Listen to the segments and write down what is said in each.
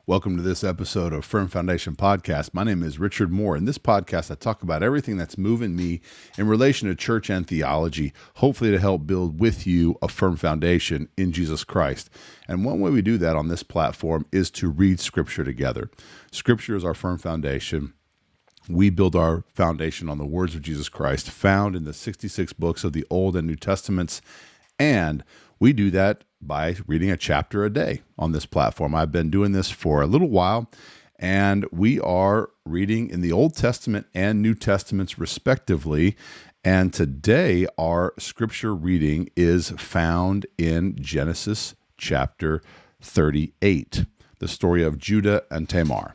Welcome to this episode of Firm Foundation Podcast. My name is Richard Moore. In this podcast, I talk about everything that's moving me in relation to church and theology, hopefully to help build with you a firm foundation in Jesus Christ. And one way we do that on this platform is to read Scripture together. Scripture is our firm foundation. We build our foundation on the words of Jesus Christ found in the 66 books of the Old and New Testaments, and we do that by reading a chapter a day on this platform. I've been doing this for a little while, and we are reading in the Old Testament and New Testaments respectively. And today our scripture reading is found in Genesis chapter 38, the story of Judah and Tamar.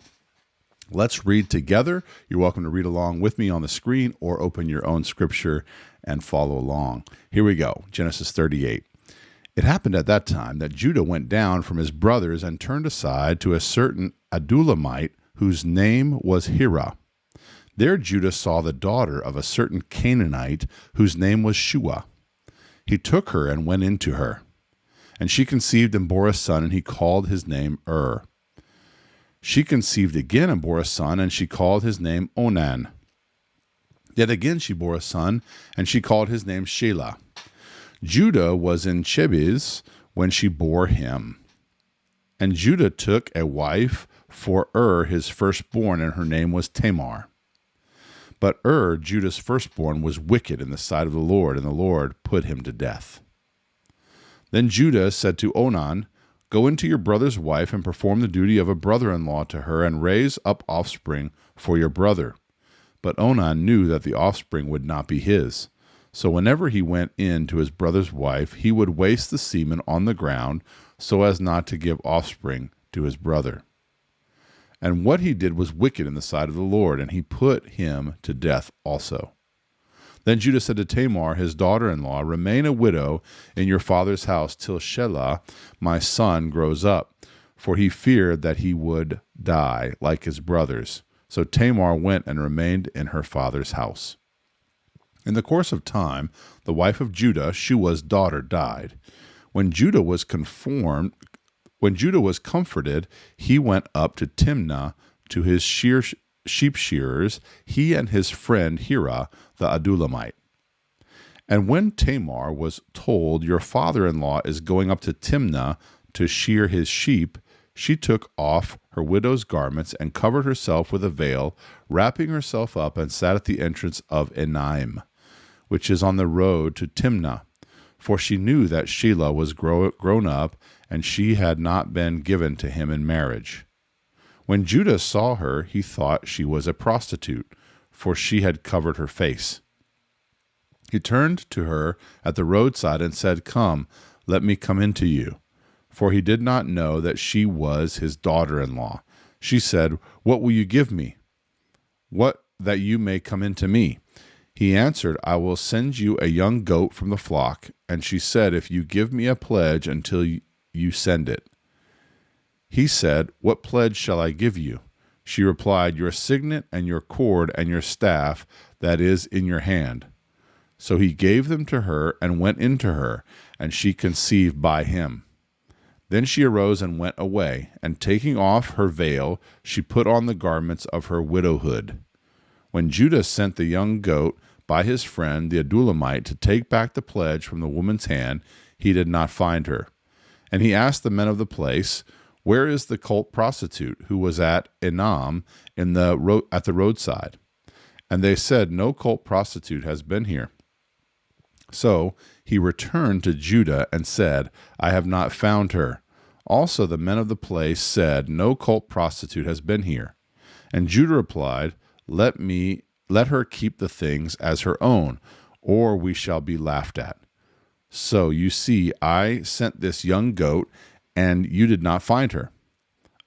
Let's read together. You're welcome to read along with me on the screen or open your own scripture and follow along. Here we go, Genesis 38. It happened at that time that Judah went down from his brothers and turned aside to a certain Adullamite whose name was Hira. There Judah saw the daughter of a certain Canaanite whose name was Shua. He took her and went into her. And she conceived and bore a son, and he called his name She conceived again and bore a son, and she called his name Onan. Yet again she bore a son, and she called his name Shelah. Judah was in Chebiz when she bore him. And Judah took a wife for his firstborn, and her name was Tamar. But Judah's firstborn, was wicked in the sight of the Lord, and the Lord put him to death. Then Judah said to Onan, "Go into your brother's wife and perform the duty of a brother-in-law to her, and raise up offspring for your brother." But Onan knew that the offspring would not be his. So whenever he went in to his brother's wife, he would waste the semen on the ground so as not to give offspring to his brother. And what he did was wicked in the sight of the Lord, and he put him to death also. Then Judah said to Tamar, his daughter-in-law, "Remain a widow in your father's house till Shelah, my son, grows up," for he feared that he would die like his brothers. So Tamar went and remained in her father's house. In the course of time, the wife of Judah, Shua's daughter, died. When Judah was comforted, he went up to Timnah to his sheep shearers, he and his friend Hira the Adullamite. And when Tamar was told, "Your father-in-law is going up to Timnah to shear his sheep," she took off her widow's garments and covered herself with a veil, wrapping herself up, and sat at the entrance of Enaim, which is on the road to Timnah, for she knew that Shelah was grown up, and she had not been given to him in marriage. When Judah saw her, he thought she was a prostitute, for she had covered her face. He turned to her at the roadside and said, "Come, let me come in to you." For he did not know that she was his daughter-in-law. She said, "What will you give me? What that you may come in to me?" He answered, "I will send you a young goat from the flock." And she said, "If you give me a pledge until you send it." He said, "What pledge shall I give you?" She replied, "Your signet and your cord and your staff that is in your hand." So he gave them to her and went into her, and she conceived by him. Then she arose and went away, and taking off her veil, she put on the garments of her widowhood. When Judah sent the young goat by his friend the Adullamite to take back the pledge from the woman's hand, he did not find her. And he asked the men of the place, "Where is the cult prostitute who was at Enam at the roadside?" And they said, "No cult prostitute has been here." So he returned to Judah and said, "I have not found her." Also the men of the place said, "No cult prostitute has been here." And Judah replied, Let her keep the things as her own, or we shall be laughed at. So you see, I sent this young goat, and you did not find her.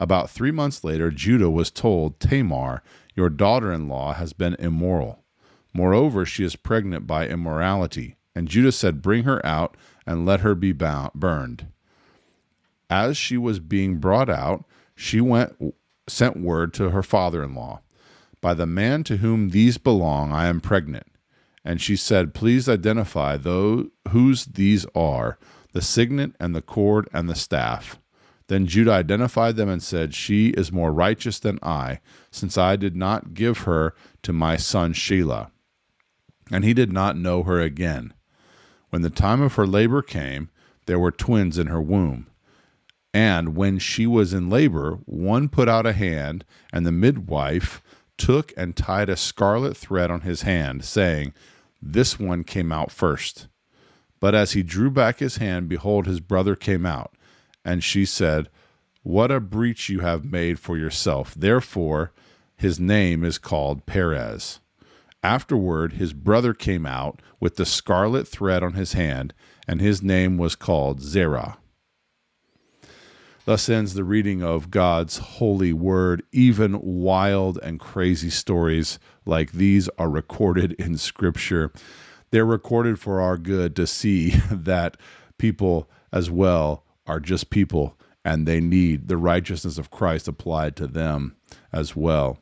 About 3 months later, Judah was told, "Tamar, your daughter-in-law, has been immoral. Moreover, she is pregnant by immorality." And Judah said, "Bring her out and let her be burned." As she was being brought out, she sent word to her father-in-law, "By the man to whom these belong, I am pregnant." And she said, "Please identify whose these are, the signet and the cord and the staff." Then Judah identified them and said, "She is more righteous than I, since I did not give her to my son Shelah." And he did not know her again. When the time of her labor came, there were twins in her womb. And when she was in labor, one put out a hand, and the midwife took and tied a scarlet thread on his hand, saying, "This one came out first." But as he drew back his hand, behold, his brother came out. And she said, "What a breach you have made for yourself." Therefore, his name is called Perez. Afterward, his brother came out with the scarlet thread on his hand, and his name was called Zerah. Thus ends the reading of God's holy word. Even wild and crazy stories like these are recorded in Scripture. They're recorded for our good to see that people as well are just people, and they need the righteousness of Christ applied to them as well.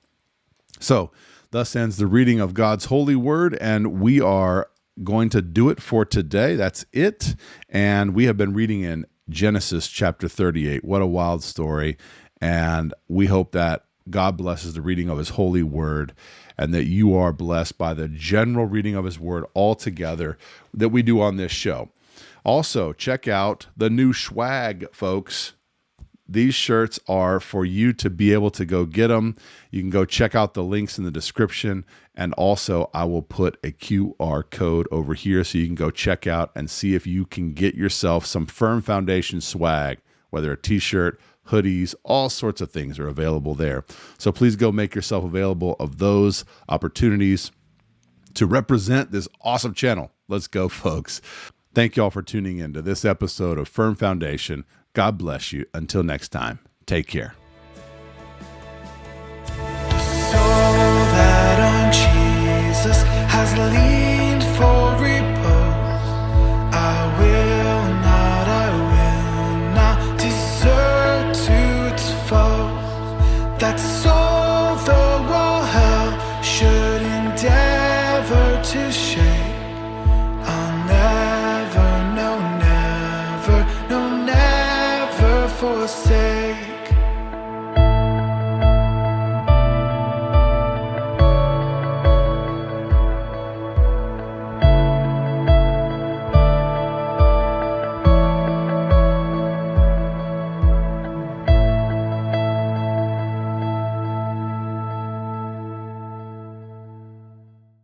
So, thus ends the reading of God's holy word, and we are going to do it for today. That's it. And we have been reading in Genesis chapter 38. What a wild story. And we hope that God blesses the reading of his holy word, and that you are blessed by the general reading of his word altogether that we do on this show. Also, check out the new swag, folks. These shirts are for you to be able to go get them. You can go check out the links in the description. And also, I will put a QR code over here so you can go check out and see if you can get yourself some Firm Foundation swag, whether a t-shirt, hoodies, all sorts of things are available there. So please go make yourself available of those opportunities to represent this awesome channel. Let's go, folks. Thank you all for tuning in to this episode of Firm Foundation. God bless you. Until next time, take care. So that on Jesus has leaned for repose, I will not desert to its foes. That soul, though all hell should endeavor to shake,